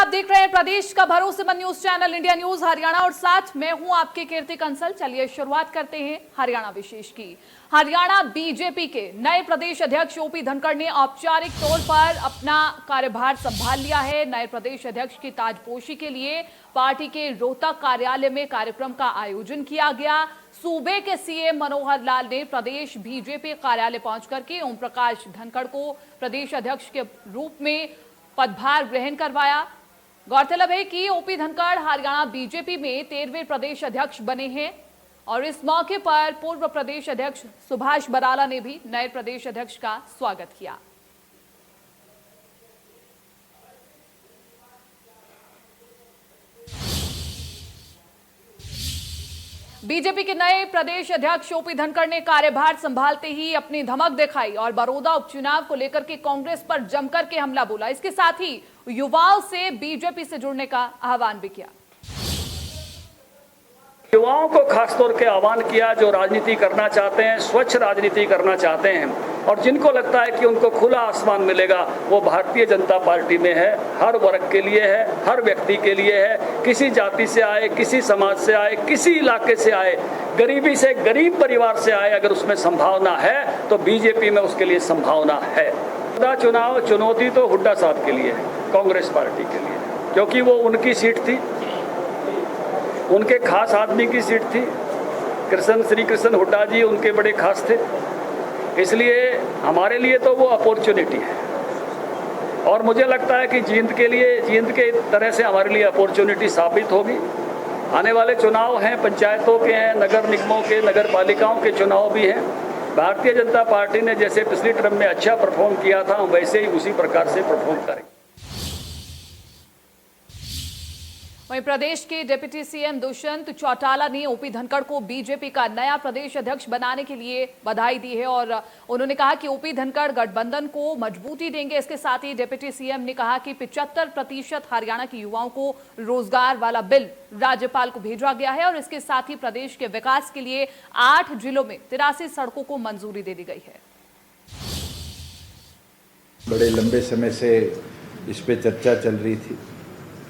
आप देख रहे हैं प्रदेश का भरोसेमंद news channel India news Haryana और साथ मैं हूं आपके कीर्ति कंसल। चलिए शुरुआत करते हैं हरियाणा विशेष की। हरियाणा बीजेपी के नए प्रदेश अध्यक्ष ओपी धनखड़ ने औपचारिक तौर पर अपना कार्यभार संभाल लिया है। नए प्रदेश अध्यक्ष की ताजपोशी के लिए पार्टी के रोहतक कार्यालय में कार्यक्रम का आयोजन किया गया। सूबे के सीएम मनोहर लाल ने प्रदेश बीजेपी कार्यालय पहुंचकर के ओम प्रकाश धनखड़ को प्रदेश अध्यक्ष के रूप में पदभार ग्रहण करवाया। गौरतलब है कि ओपी धनखड़ हरियाणा बीजेपी में 13वें प्रदेश अध्यक्ष बने हैं और इस मौके पर पूर्व प्रदेश अध्यक्ष सुभाष बराला ने भी नए प्रदेश अध्यक्ष का स्वागत किया। बीजेपी के नए प्रदेश अध्यक्ष ओपी धनखड़ ने कार्यभार संभालते ही अपनी धमक दिखाई और बड़ौदा उपचुनाव को लेकर के कांग्रेस पर जमकर के हमला बोला। इसके साथ ही युवाओं से बीजेपी से जुड़ने का आह्वान भी किया। युवाओं को खासतौर के आह्वान किया जो राजनीति करना चाहते हैं, स्वच्छ राजनीति करना चाहते हैं और जिनको लगता है कि उनको खुला आसमान मिलेगा, वो भारतीय जनता पार्टी में है। हर वर्ग के लिए है, हर व्यक्ति के लिए है। किसी जाति से आए, किसी समाज से आए, किसी इलाके से आए, गरीबी से गरीब परिवार से आए, अगर उसमें संभावना है तो बीजेपी में उसके लिए संभावना है। चुनाव चुनौती तो हुड्डा साहब के लिए है, कांग्रेस पार्टी के लिए, क्योंकि वो उनकी सीट थी, उनके खास आदमी की सीट थी। श्री कृष्ण हुड्डा जी उनके बड़े खास थे, इसलिए हमारे लिए तो वो अपॉर्चुनिटी है और मुझे लगता है कि जींद के तरह से हमारे लिए अपॉर्चुनिटी साबित होगी। आने वाले चुनाव हैं, पंचायतों के हैं, नगर निगमों के, नगर पालिकाओं के चुनाव भी हैं। भारतीय जनता पार्टी ने जैसे पिछली टर्म में अच्छा परफॉर्म किया था, हम वैसे ही उसी प्रकार से परफॉर्म करेंगे। वहीं प्रदेश के डिप्टी सीएम दुष्यंत चौटाला ने ओपी धनखड़ को बीजेपी का नया प्रदेश अध्यक्ष बनाने के लिए बधाई दी है और उन्होंने कहा कि ओपी धनखड़ गठबंधन को मजबूती देंगे। इसके साथ ही डिप्टी सीएम ने कहा कि 75% हरियाणा के युवाओं को रोजगार वाला बिल राज्यपाल को भेजा गया है और इसके साथ ही प्रदेश के विकास के लिए 8 जिलों में 83 सड़कों को मंजूरी दे दी गई है। बड़े लंबे समय से इस पे चर्चा चल रही थी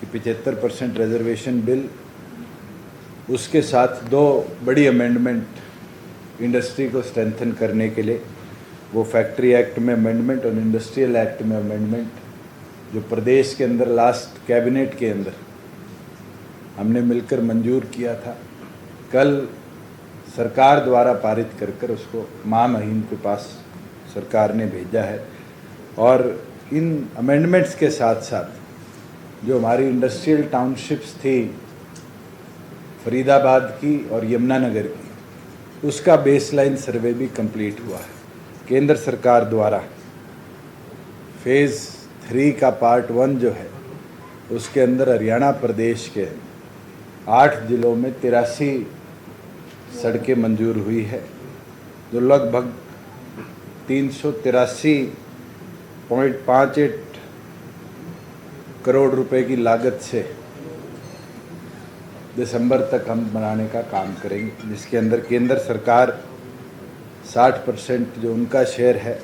कि 75% रिजर्वेशन बिल, उसके साथ 2 बड़ी अमेंडमेंट इंडस्ट्री को स्ट्रेंथन करने के लिए, वो फैक्ट्री एक्ट में अमेंडमेंट और इंडस्ट्रियल एक्ट में अमेंडमेंट, जो प्रदेश के अंदर लास्ट कैबिनेट के अंदर हमने मिलकर मंजूर किया था, कल सरकार द्वारा पारित कर उसको महामहिम के पास सरकार ने भेजा है। और इन अमेंडमेंट्स के साथ साथ जो हमारी इंडस्ट्रियल टाउनशिप्स थी फरीदाबाद की और यमुनानगर की, उसका बेसलाइन सर्वे भी कंप्लीट हुआ है। केंद्र सरकार द्वारा फेज़ 3 का पार्ट 1 जो है, उसके अंदर हरियाणा प्रदेश के 8 जिलों में 83 सड़कें मंजूर हुई है, जो लगभग 383.58 करोड़ रुपए की लागत से दिसंबर तक हम बनाने का काम करेंगे, जिसके अंदर केंद्र सरकार 60% जो उनका शेयर है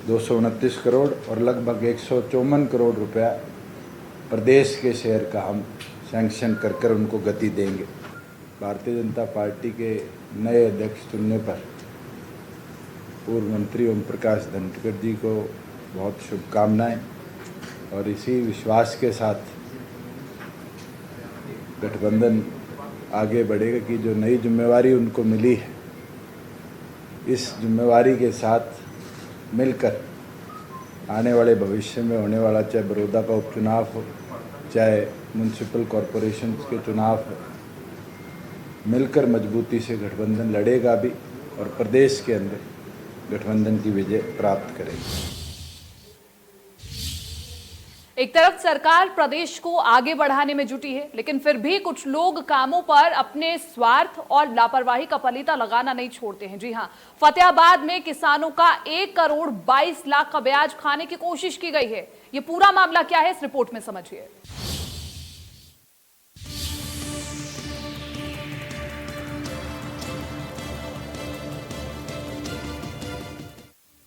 229 करोड़ और लगभग 154 करोड़ रुपया प्रदेश के शेयर का हम सैंक्शन कर उनको गति देंगे। भारतीय जनता पार्टी के नए अध्यक्ष चुनने पर पूर्व मंत्री ओम प्रकाश धनखड़ जी को बहुत शुभकामनाएं और इसी विश्वास के साथ गठबंधन आगे बढ़ेगा कि जो नई जिम्मेवारी उनको मिली है, इस जिम्मेवारी के साथ मिलकर आने वाले भविष्य में होने वाला, चाहे बड़ौदा का उपचुनाव हो, चाहे म्यूनसिपल कॉरपोरेशन के चुनाव हो, मिलकर मजबूती से गठबंधन लड़ेगा भी और प्रदेश के अंदर गठबंधन की विजय प्राप्त करेगी। एक तरफ सरकार प्रदेश को आगे बढ़ाने में जुटी है, लेकिन फिर भी कुछ लोग कामों पर अपने स्वार्थ और लापरवाही का पलीता लगाना नहीं छोड़ते हैं। जी हां, फतेहाबाद में किसानों का 1 करोड़ 22 लाख का ब्याज खाने की कोशिश की गई है। ये पूरा मामला क्या है, इस रिपोर्ट में समझिए।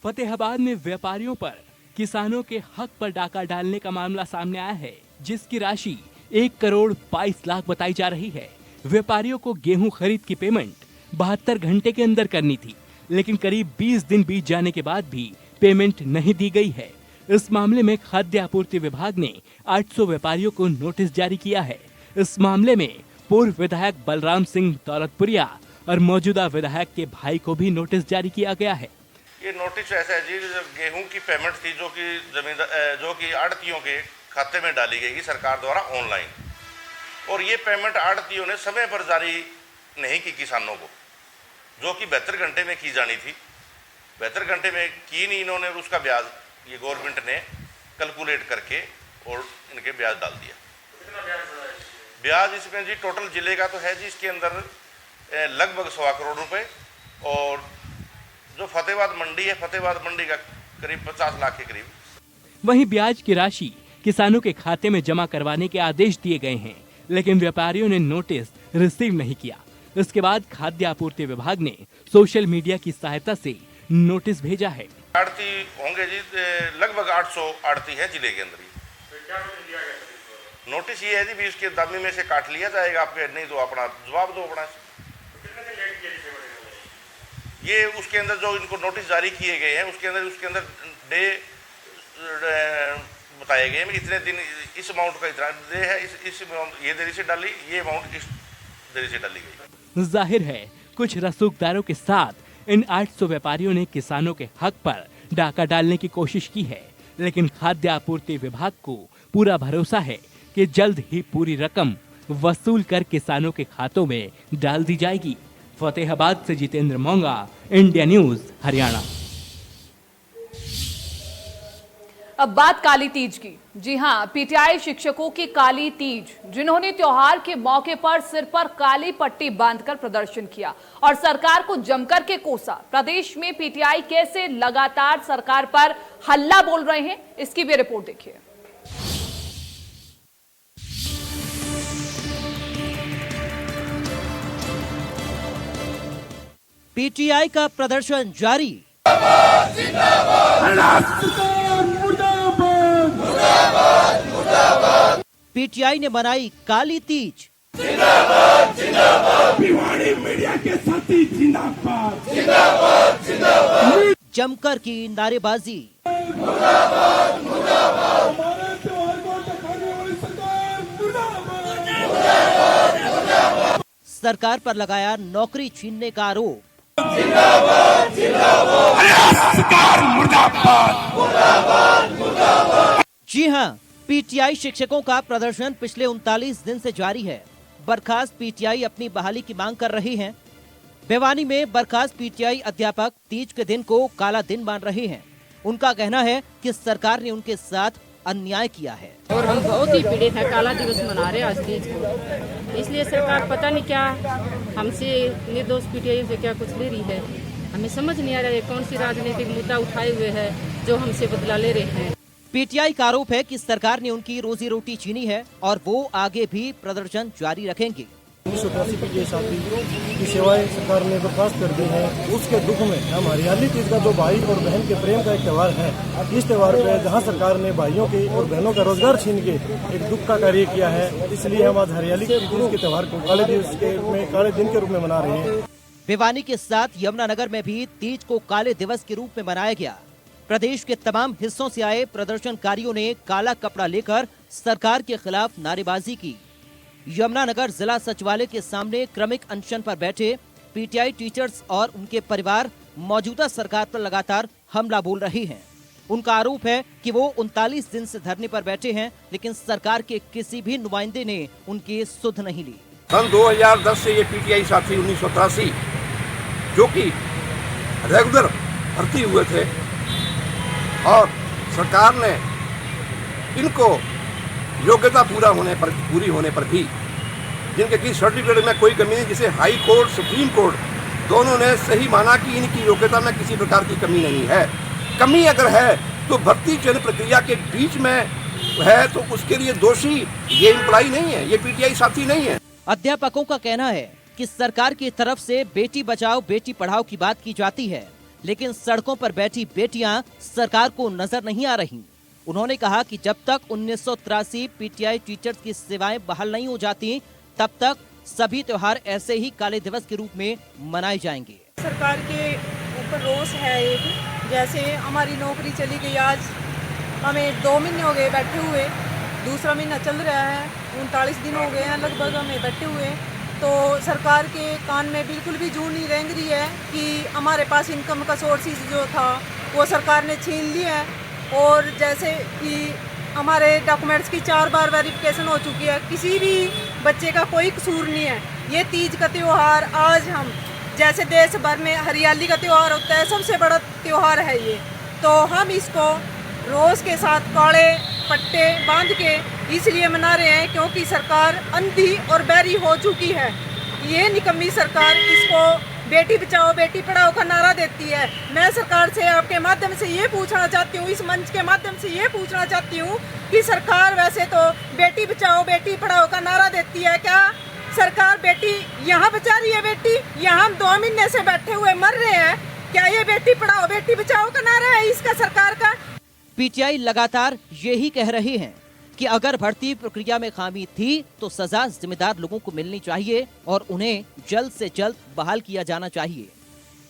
फतेहाबाद में व्यापारियों पर किसानों के हक पर डाका डालने का मामला सामने आया है। जिसकी राशि 1,22,00,000 बताई जा रही है। व्यापारियों को गेहूं खरीद की पेमेंट 72 घंटे के अंदर करनी थी, लेकिन करीब 20 दिन बीत जाने के बाद भी पेमेंट नहीं दी गई है। इस मामले में खाद्य आपूर्ति विभाग ने 800 व्यापारियों को नोटिस जारी किया है। इस मामले में पूर्व विधायक बलराम सिंह दौलतपुरिया और मौजूदा विधायक के भाई को भी नोटिस जारी किया गया है। ये नोटिस ऐसा है जी, गेहूं की पेमेंट थी जो कि आड़तियों के खाते में डाली गई सरकार द्वारा ऑनलाइन, और ये पेमेंट आड़तियों ने समय पर जारी नहीं की किसानों को, जो कि 72 घंटे में की जानी थी। 72 घंटे में की नहीं इन्होंने, उसका ब्याज ये गवर्नमेंट ने कैलकुलेट करके और इनके ब्याज डाल दिया। ब्याज इसमें जी टोटल जिले का तो है जी, इसके अंदर लगभग 1.25 करोड़ रुपए, और जो फतेहाबाद मंडी है, फतेहाबाद मंडी का करीब 50 लाख के करीब। वहीं ब्याज की राशि किसानों के खाते में जमा करवाने के आदेश दिए गए हैं, लेकिन व्यापारियों ने नोटिस रिसीव नहीं किया। इसके बाद खाद्य आपूर्ति विभाग ने सोशल मीडिया की सहायता से नोटिस भेजा है। आड़ती होंगे जी, लगभग 800 आड़ती है जिले के अंदर। नोटिस ये है जी, भी उसके दामी में से काट लिया जाएगा आपके, नहीं तो अपना जवाब दो अपना। ये उसके अंदर जो इनको नोटिस जारी किए गए हैं उसके अंदर डे बताए गए हैं, इतने दिन इस अमाउंट का इतना डे है, इस अमाउंट ये देरी से डाली, ये अमाउंट इस देरी से डाली गई। जाहिर है कुछ रसूखदारों के साथ इन 800 व्यापारियों ने किसानों के हक पर डाका डालने की कोशिश की है, लेकिन खाद्य आपूर्ति विभाग को पूरा भरोसा है कि जल्द ही पूरी रकम वसूल कर किसानों के खातों में डाल दी जाएगी। फतेहाबाद से जितेंद्र मोंगा, इंडिया न्यूज हरियाणा। अब बात काली तीज की। जी हां, पीटीआई शिक्षकों की काली तीज, जिन्होंने त्योहार के मौके पर सिर पर काली पट्टी बांधकर प्रदर्शन किया और सरकार को जमकर के कोसा। प्रदेश में पीटीआई कैसे लगातार सरकार पर हल्ला बोल रहे हैं, इसकी भी रिपोर्ट देखिए। पीटीआई का प्रदर्शन जारी। पीटीआई ने मनाई काली तीज। जिंदाबाद जिंदाबाद भिवाड़ी मीडिया के साथी जिंदाबाद जिंदाबाद जिंदाबाद। जमकर की नारेबाजी। मुर्दाबाद मुर्दाबाद हमारे त्योहार को टकाने वाली सरकार मुर्दाबाद मुर्दाबाद मुर्दाबाद। सरकार पर लगाया नौकरी छीनने का आरोप। जिंदाबाद जिंदाबाद सरकार मुर्दाबाद मुर्दाबाद मुर्दाबाद। जी हां, पीटीआई शिक्षकों का प्रदर्शन पिछले 39 दिन से जारी है। बर्खास्त पीटीआई अपनी बहाली की मांग कर रही हैं। भिवानी में बर्खास्त पीटीआई अध्यापक तीज के दिन को काला दिन मान रहे हैं। उनका कहना है कि सरकार ने उनके साथ अन्याय किया है और हम बहुत ही पीड़ित हैं। काला दिवस मना रहे आज तीज को, इसलिए सरकार पता नहीं क्या हमसे निर्दोष पीटीआई से क्या कुछ ले रही है। हमें समझ नहीं आ रहा है कौन सी राजनीतिक मुद्दा उठाए हुए है जो हमसे बदला ले रहे हैं। पीटीआई का आरोप है कि सरकार ने उनकी रोजी रोटी छीनी है और वो आगे भी प्रदर्शन जारी रखेंगे। 1983 पीटीआई साथी की सेवाएं सरकार ने बर्खास्त कर दी है। उसके दुख में हम हरियाली तीज का जो भाई और बहन के प्रेम का एक त्यौहार है, इस त्यौहार पे जहां सरकार ने भाइयों के और बहनों का रोजगार छीन के एक दुख का कार्य किया है, इसलिए हम आज हरियाली तीज के त्यौहार को काले दिन के रूप में मना रहे हैं। भिवानी के साथ यमुनानगर में भी तीज को काले दिवस के रूप में मनाया गया। प्रदेश के तमाम हिस्सों से आए प्रदर्शनकारियों ने काला कपड़ा लेकर सरकार के खिलाफ नारेबाजी की। यमुनानगर जिला सचिवालय के सामने क्रमिक अनशन पर बैठे पीटीआई टीचर्स और उनके परिवार मौजूदा सरकार पर लगातार हमला बोल रहे हैं। उनका आरोप है कि वो 39 दिन से धरने पर बैठे हैं, लेकिन सरकार के किसी भी नुमाइंदे ने उनकी सुध नहीं ली। सन 2010 से ये पीटीआई साथी 1983 जो कि रेगुलर भर्ती हुए थे और सरकार ने इनको योग्यता पूरी होने पर भी जिनके की सर्टिफिकेट में कोई कमी नहीं, जिसे हाई कोर्ट सुप्रीम कोर्ट दोनों ने सही माना कि इनकी योग्यता में किसी प्रकार की कमी नहीं है। कमी अगर है तो भर्ती चयन प्रक्रिया के बीच में है, तो उसके लिए दोषी ये एम्प्लॉई नहीं है, ये पीटीआई साथी नहीं है। अध्यापकों का कहना है कि सरकार की तरफ से बेटी बचाओ बेटी पढ़ाओ की बात की जाती है, लेकिन सड़कों पर बैठी बेटियां सरकार को नजर नहीं आ रही। उन्होंने कहा कि जब तक 1983 पीटीआई टीचर्स की सेवाएं बहाल नहीं हो जाती, तब तक सभी त्योहार ऐसे ही काले दिवस के रूप में मनाए जाएंगे। सरकार के ऊपर रोष है एक, जैसे हमारी नौकरी चली गई, आज हमें 2 महीने हो गए बैठे हुए, दूसरा महीना चल रहा है, 39 दिन हो गए हैं लगभग हमें बैठे हुए। तो सरकार के कान में बिल्कुल भी जू नहीं रेंग रही है कि हमारे पास इनकम का सोर्सेज जो था वो सरकार ने छीन लिया है। और जैसे कि हमारे डॉक्यूमेंट्स की 4 बार वेरिफिकेशन हो चुकी है, किसी भी बच्चे का कोई कसूर नहीं है। ये तीज का त्यौहार आज हम जैसे देश भर में हरियाली का त्यौहार होता है, सबसे बड़ा त्यौहार है ये, तो हम इसको रोज के साथ काले पट्टे बांध के इसलिए मना रहे हैं क्योंकि सरकार अंधी और बहरी हो चुकी है। ये निकम्मी सरकार इसको बेटी बचाओ बेटी पढ़ाओ का नारा देती है। मैं सरकार से आपके माध्यम से ये पूछना चाहती हूँ, इस मंच के माध्यम से ये पूछना चाहती हूँ कि सरकार वैसे तो बेटी बचाओ बेटी पढ़ाओ का नारा देती है, क्या सरकार बेटी यहाँ बचा रही है? बेटी यहाँ हम 2 महीने से बैठे हुए मर रहे हैं, क्या ये बेटी पढ़ाओ बेटी बचाओ का नारा है इसका सरकार का? पीटीआई लगातार यही कह रहे हैं कि अगर भर्ती प्रक्रिया में खामी थी तो सजा जिम्मेदार लोगों को मिलनी चाहिए और उन्हें जल्द से जल्द बहाल किया जाना चाहिए।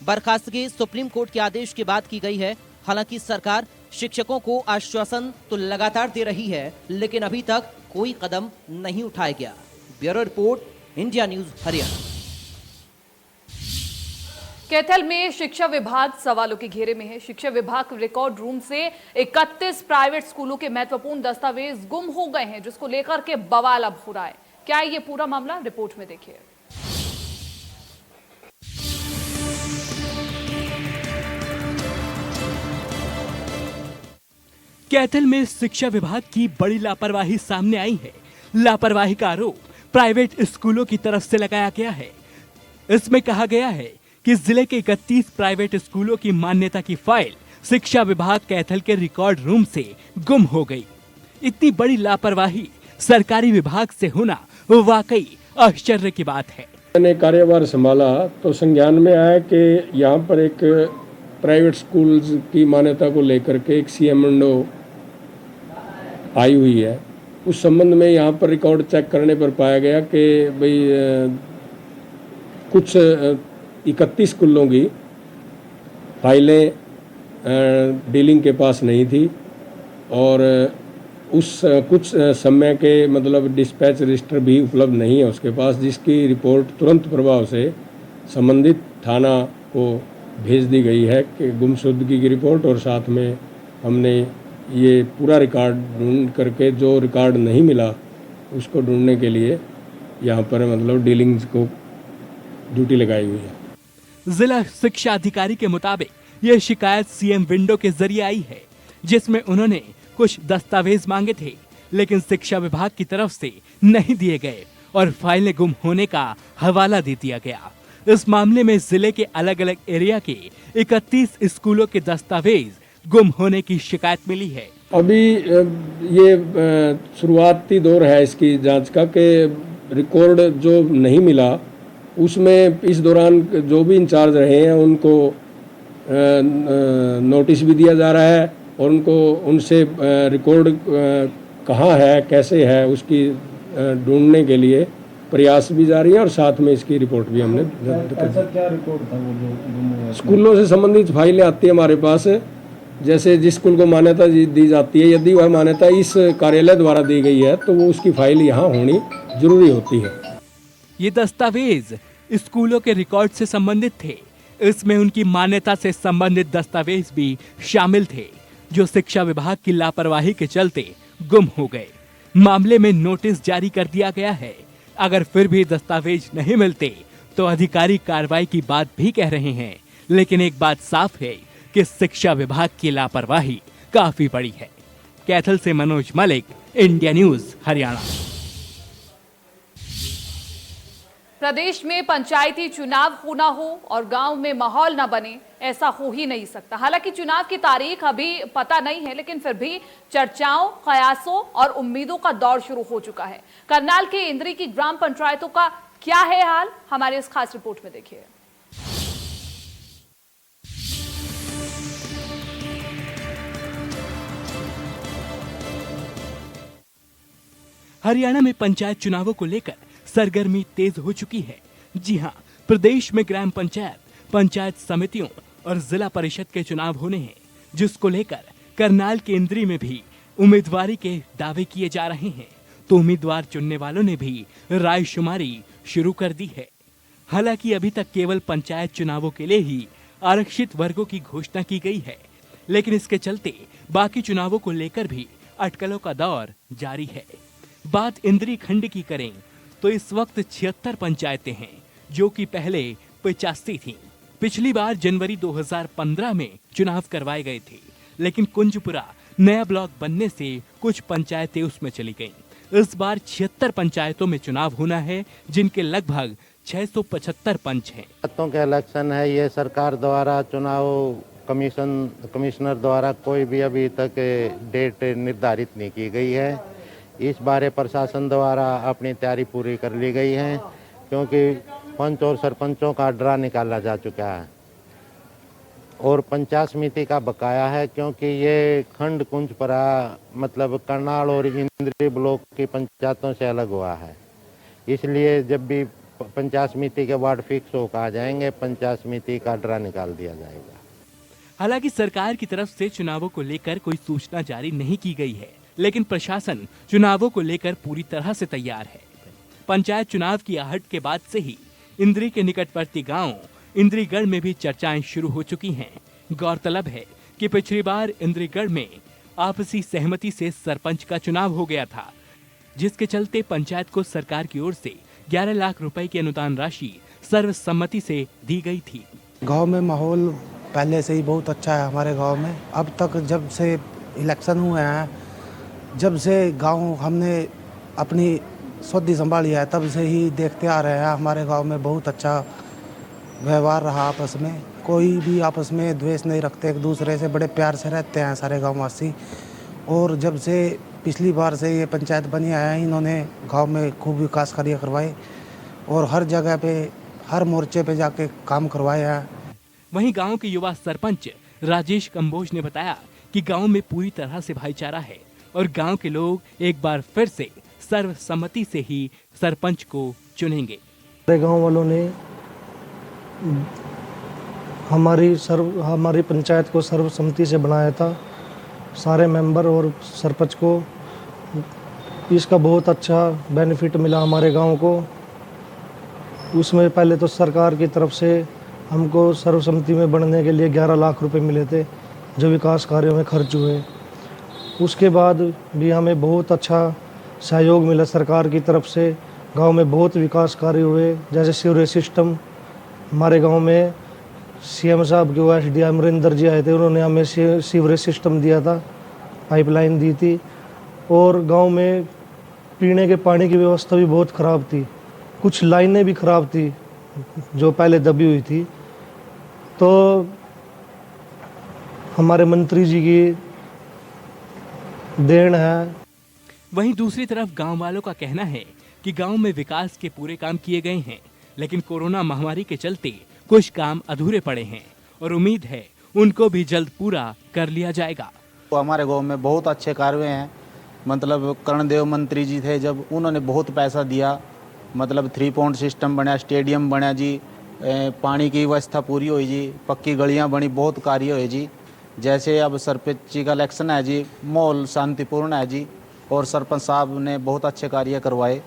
बर्खास्तगी सुप्रीम कोर्ट के आदेश के बाद की गई है। हालांकि सरकार शिक्षकों को आश्वासन तो लगातार दे रही है, लेकिन अभी तक कोई कदम नहीं उठाया गया। Bureau report, India news Haryana. Kaithal में शिक्षा विभाग सवालों के घेरे में है। शिक्षा विभाग रिकॉर्ड रूम से 31 प्राइवेट स्कूलों के महत्वपूर्ण दस्तावेज गुम हो गए हैं, जिसको लेकर के बवाल अब हो रहा है। क्या है ये पूरा मामला, रिपोर्ट में देखिए। कैथल में शिक्षा विभाग की बड़ी लापरवाही सामने आई है। लापरवाही का आरोप प्राइवेट स्कूलों की तरफ से लगाया गया है। इसमें कहा गया है कि जिले के 31 प्राइवेट स्कूलों की मान्यता की फाइल शिक्षा विभाग कैथल के रिकॉर्ड रूम से गुम हो गई। इतनी बड़ी लापरवाही सरकारी विभाग से होना वाकई आश्चर्य की बात है। मैंने कार्यभार संभाला तो संज्ञान में आया कि यहाँ पर एक प्राइवेट स्कूल की मान्यता को लेकर के एक सीएमएनओ आई हुई है। उस संबंध में यहाँ पर रिकॉर्ड चेक करने पर पाया गया कि भाई कुछ 31 स्कूलों की फाइलें डीलिंग के पास नहीं थी और उस कुछ समय के मतलब डिस्पैच रजिस्टर भी उपलब्ध नहीं है उसके पास, जिसकी रिपोर्ट तुरंत प्रभाव से संबंधित थाना को भेज दी गई है कि गुमशुदगी की रिपोर्ट। और साथ में हमने ये पूरा रिकॉर्ड ढूंढ करके जो रिकॉर्ड नहीं मिला उसको ढूंढने के लिए यहाँ पर मतलब डीलिंग्स को ड्यूटी लगाई हुई है। जिला शिक्षा अधिकारी के मुताबिक यह शिकायत सीएम विंडो के जरिए आई है, जिसमें उन्होंने कुछ दस्तावेज मांगे थे, लेकिन शिक्षा विभाग की तरफ से नहीं दिए गए और फाइलें गुम होने का हवाला दे दिया गया। इस मामले में जिले के अलग अलग एरिया के 31 स्कूलों के दस्तावेज गुम होने की शिकायत मिली है। अभी ये शुरुआती दौर है इसकी जांच का कि रिकॉर्ड जो नहीं मिला उसमें इस दौरान जो भी इंचार्ज रहे हैं उनको नोटिस भी दिया जा रहा है और उनको उनसे रिकॉर्ड कहाँ है कैसे है उसकी ढूंढने के लिए प्रयास भी जारी है और साथ में इसकी रिपोर्ट भी हमने ऐसा क्या रिकॉर्ड था वो जो स्कूलों से संबंधित फाइलें आती है हमारे पास। जैसे जिस स्कूल को मान्यता दी जाती है, यदि वह मान्यता इस कार्यालय द्वारा दी गई है तो वो उसकी फाइल यहाँ होनी जरूरी होती है। ये दस्तावेज स्कूलों के रिकॉर्ड से संबंधित थे। इसमें उनकी मान्यता से संबंधित दस्तावेज भी शामिल थे, जो शिक्षा विभाग की लापरवाही के चलते गुम हो गए। मामले में नोटिस जारी कर दिया गया है। अगर फिर भी दस्तावेज नहीं मिलते तो अधिकारी कार्रवाई की बात भी कह रहे हैं, लेकिन एक बात साफ है कि शिक्षा विभाग की लापरवाही काफी बड़ी है। कैथल से मनोज मलिक, इंडिया न्यूज हरियाणा। प्रदेश में पंचायती चुनाव होना हो और गांव में माहौल ना बने, ऐसा हो ही नहीं सकता। हालांकि चुनाव की तारीख अभी पता नहीं है, लेकिन फिर भी चर्चाओं, कयासों और उम्मीदों का दौर शुरू हो चुका है। करनाल के इंद्री की ग्राम पंचायतों का क्या है हाल, हमारे इस खास रिपोर्ट में देखिए। हरियाणा में पंचायत चुनावों को लेकर सरगर्मी तेज हो चुकी है। जी हां, प्रदेश में ग्राम पंचायत, पंचायत समितियों और जिला परिषद के चुनाव होने हैं, जिसको लेकर करनाल के इंद्री में भी उम्मीदवारी के दावे किए जा रहे हैं। तो उम्मीदवार चुनने वालों ने भी रायशुमारी शुरू कर दी है। हालांकि अभी तक केवल पंचायत चुनावों के लिए ही आरक्षित वर्गों की घोषणा की गई है, लेकिन इसके चलते बाकी चुनावों को लेकर भी अटकलों का दौर जारी है। बात इंद्री खंड की करें तो इस वक्त 76 पंचायतें हैं, जो कि पहले 85 थीं। पिछली बार जनवरी 2015 में चुनाव करवाए गए थे, लेकिन कुंजपुरा नया ब्लॉक बनने से कुछ पंचायतें उसमें चली गईं। इस बार 76 पंचायतों में चुनाव होना है, जिनके लगभग 675 पंच हैं। पंचायतों के इलेक्शन है, ये सरकार द्वारा चुनाव कमिश्नर द्वारा कोई भी अभी तक डेट निर्धारित नहीं की गई है। इस बारे प्रशासन द्वारा अपनी तैयारी पूरी कर ली गई है, क्योंकि पंच और सरपंचों का ड्रा निकाला जा चुका है और पंचायत समिति का बकाया है, क्योंकि ये खंड कुंजपुरा मतलब करनाल और इंद्री ब्लॉक की पंचायतों से अलग हुआ है। इसलिए जब भी पंचायत समिति के वार्ड फिक्स हो आ जाएंगे, पंचायत समिति का ड्रा निकाल दिया जाएगा। हालांकि सरकार की तरफ से चुनावों को लेकर कोई सूचना जारी नहीं की गई है, लेकिन प्रशासन चुनावों को लेकर पूरी तरह से तैयार है। पंचायत चुनाव की आहट के बाद से ही इंद्री के निकटवर्ती गांव इंद्रीगढ़ में भी चर्चाएं शुरू हो चुकी हैं। गौरतलब है कि पिछली बार इंद्रीगढ़ में आपसी सहमति से सरपंच का चुनाव हो गया था, जिसके चलते पंचायत को सरकार की ओर से 11 लाख रुपए की अनुदान राशि सर्वसम्मति से दी गई थी। गांव में माहौल पहले से ही बहुत अच्छा है हमारे गांव में। अब तक जब से इलेक्शन हुए हैं, जब से गांव हमने अपनी सौदी संभाली है, तब से ही देखते आ रहे हैं हमारे गांव में बहुत अच्छा व्यवहार रहा। आपस में कोई भी आपस में द्वेष नहीं रखते, एक दूसरे से बड़े प्यार से रहते हैं सारे गाँववासी। और जब से पिछली बार से ये पंचायत बनी है, इन्होंने गांव में खूब विकास कार्य करवाए और हर जगह पे हर मोर्चे पे जाके काम करवाए हैं। वहीं गांव के युवा सरपंच राजेश कंबोज ने बताया कि गांव में पूरी तरह से भाईचारा है और गांव के लोग एक बार फिर से सर्वसम्मति से ही सरपंच को चुनेंगे। हमारे गांव वालों ने हमारी पंचायत को सर्वसम्मति से बनाया था। सारे मेंबर और सरपंच को इसका बहुत अच्छा बेनिफिट मिला हमारे गांव को। उसमें पहले तो सरकार की तरफ से हमको सर्वसम्मति में बढ़ने के लिए 11 लाख रुपए मिले थे, जो विकास कार्यों में खर्च हुए। उसके बाद भी हमें बहुत अच्छा सहयोग मिला सरकार की तरफ से। गांव में बहुत विकास कार्य हुए, जैसे सीवरेज सिस्टम। हमारे गांव में सीएम साहब के एसडीएम अमरिंदर जी आए थे, उन्होंने हमें सीवरेज सिस्टम दिया था, पाइपलाइन दी थी। और गांव में पीने के पानी की व्यवस्था भी बहुत ख़राब थी, कुछ लाइनें भी ख़राब थी जो पहले दबी हुई थी। तो हमारे मंत्री जी की देन है। वहीं दूसरी तरफ गांव वालों का कहना है कि गांव में विकास के पूरे काम किए गए हैं, लेकिन कोरोना महामारी के चलते कुछ काम अधूरे पड़े हैं और उम्मीद है उनको भी जल्द पूरा कर लिया जाएगा। तो हमारे गांव में बहुत अच्छे कार्य हैं। मतलब कर्णदेव मंत्री जी थे, जब उन्होंने बहुत पैसा दिया, मतलब 3 पॉइंट सिस्टम बना, स्टेडियम बना जी, पानी की व्यवस्था पूरी हुई जी, पक्की गलियां बनी, बहुत कार्य हुए जी। जैसे अब सरपंच जी का इलेक्शन है जी, माहौल शांतिपूर्ण है जी, और सरपंच साहब ने बहुत अच्छे कार्य करवाए।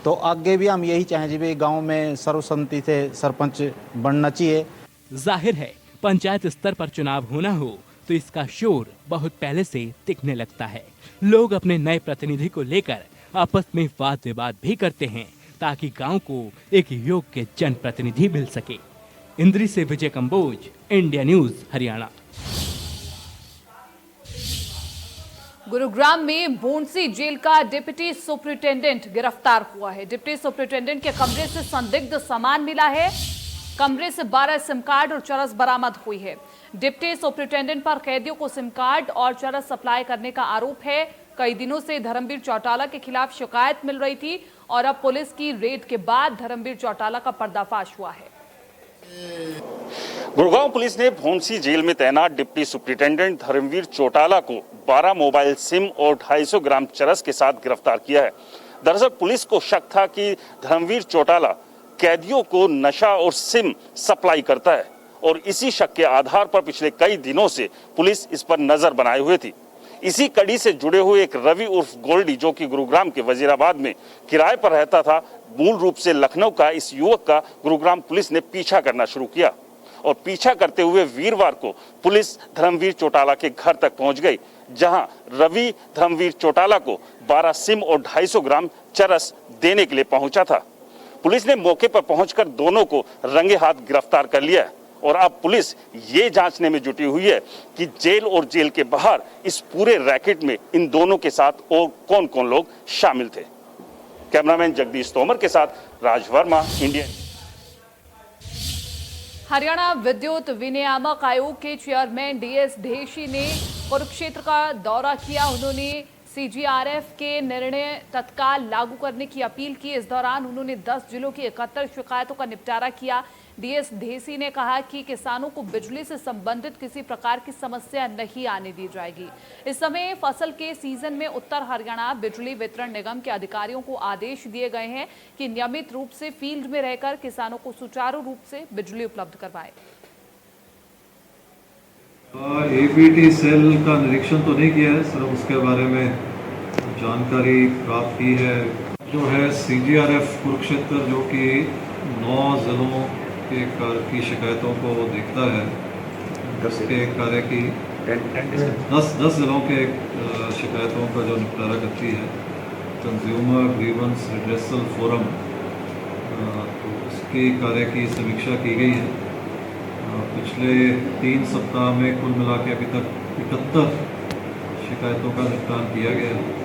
तो आगे भी हम यही चाहें जी, भाई गाँव में सर्वसम्मति से सरपंच बनना चाहिए। जाहिर है पंचायत स्तर पर चुनाव होना हो तो इसका शोर बहुत पहले से दिखने लगता है। लोग अपने नए प्रतिनिधि को लेकर आपस में वाद विवाद भी करते हैं, ताकि गांव को एक योग्य जनप्रतिनिधि मिल सके। इंद्री से विजय कंबोज, इंडिया न्यूज हरियाणा। गुरुग्राम में भोंडसी जेल का डिप्टी सुपरिटेंडेंट गिरफ्तार हुआ है। डिप्टी सुपरिटेंडेंट के कमरे से संदिग्ध सामान मिला है। कमरे से 12 सिम कार्ड और चरस बरामद हुई है। डिप्टी सुपरिटेंडेंट पर कैदियों को सिम कार्ड और चरस सप्लाई करने का आरोप है। कई दिनों से धर्मवीर चौटाला के खिलाफ शिकायत मिल रही थी और अब पुलिस की रेड के बाद धर्मवीर चौटाला का पर्दाफाश हुआ है। गुड़गांव पुलिस ने भोंडसी जेल में तैनात डिप्टी सुपरिटेंडेंट धर्मवीर चौटाला को 12 मोबाइल सिम और 250 ग्राम चरस के साथ गिरफ्तार किया है। दरअसल पुलिस को शक था कि धर्मवीर चौटाला कैदियों को नशा और सिम सप्लाई करता है और इसी शक के आधार पर पिछले कई दिनों से पुलिस इस पर नजर बनाए हुए थी। इसी कड़ी से जुड़े हुए एक रवि उर्फ गोल्डी जो कि गुरुग्राम के वजीराबाद में किराए पर रहता था, मूल रूप से लखनऊ का इस युवक का गुरुग्राम पुलिस ने पीछा करना शुरू किया और पीछा करते हुए वीरवार को पुलिस धर्मवीर चौटाला के घर तक पहुंच गई, जहां रवि धर्मवीर चौटाला को 12 सिम और 250 ग्राम चरस देने के लिए पहुंचा था। पुलिस ने मौके पर पहुंचकर दोनों को रंगे हाथ गिरफ्तार कर लिया और अब पुलिस ये जांचने में जुटी हुई है कि जेल और जेल के बाहर इस पूरे रैकेट में इन दोनों के साथ और कौन कौन लोग शामिल थे। कैमरामैन जगदीश तोमर के साथ राज वर्मा, इंडिया। हरियाणा विद्युत विनियामक आयोग के चेयरमैन डीएस ढेसी ने कुरुक्षेत्र का दौरा किया। उन्होंने सीजीआरएफ के निर्णय तत्काल लागू करने की अपील की। इस दौरान उन्होंने 10 जिलों की 71 शिकायतों का निपटारा किया। डीएस ढेसी ने कहा कि किसानों को बिजली से संबंधित किसी प्रकार की समस्या नहीं आने दी जाएगी। इस समय फसल के सीजन में उत्तर हरियाणा बिजली वितरण निगम के अधिकारियों को आदेश दिए गए हैं कि नियमित रूप से फील्ड में रहकर किसानों को सुचारू रूप से बिजली उपलब्ध करवाएं। एपीटी सेल का निरीक्षण तो नहीं किया है, सिर्फ उसके बारे में जानकारी प्राप्त की है। जो है सीजीआरएफ कुरुक्षेत्र जो कि 9 जिलों की शिकायतों को देखता है, 10 जिलों के शिकायतों का जो निपटारा करती है कंज्यूमर ग्रीवेंस रिड्रेसल फोरम, तो उसकी कार्य की समीक्षा की गई है। पिछले 3 सप्ताह में कुल मिला के अभी तक 71 शिकायतों का निपटान किया गया है।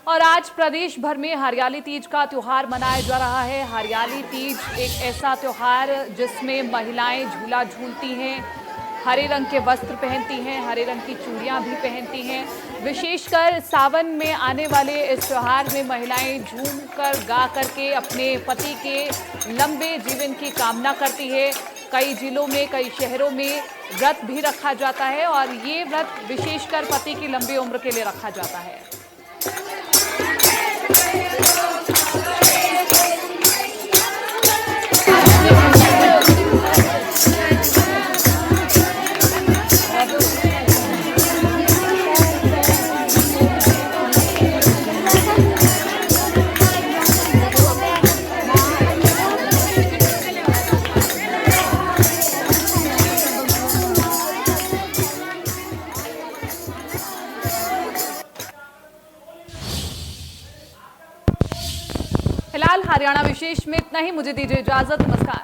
और आज प्रदेश भर में हरियाली तीज का त्योहार मनाया जा रहा है। हरियाली तीज एक ऐसा त्योहार जिसमें महिलाएं झूला झूलती हैं, हरे रंग के वस्त्र पहनती हैं, हरे रंग की चूड़ियां भी पहनती हैं। विशेषकर सावन में आने वाले इस त्योहार में महिलाएं झूमकर गा करके अपने पति के लंबे जीवन की कामना करती है। कई जिलों में, कई शहरों में व्रत भी रखा जाता है और ये व्रत विशेषकर पति की लंबी उम्र के लिए रखा जाता है। फिलहाल हरियाणा विशेष में इतना ही। मुझे दीजिए इजाजत। नमस्कार।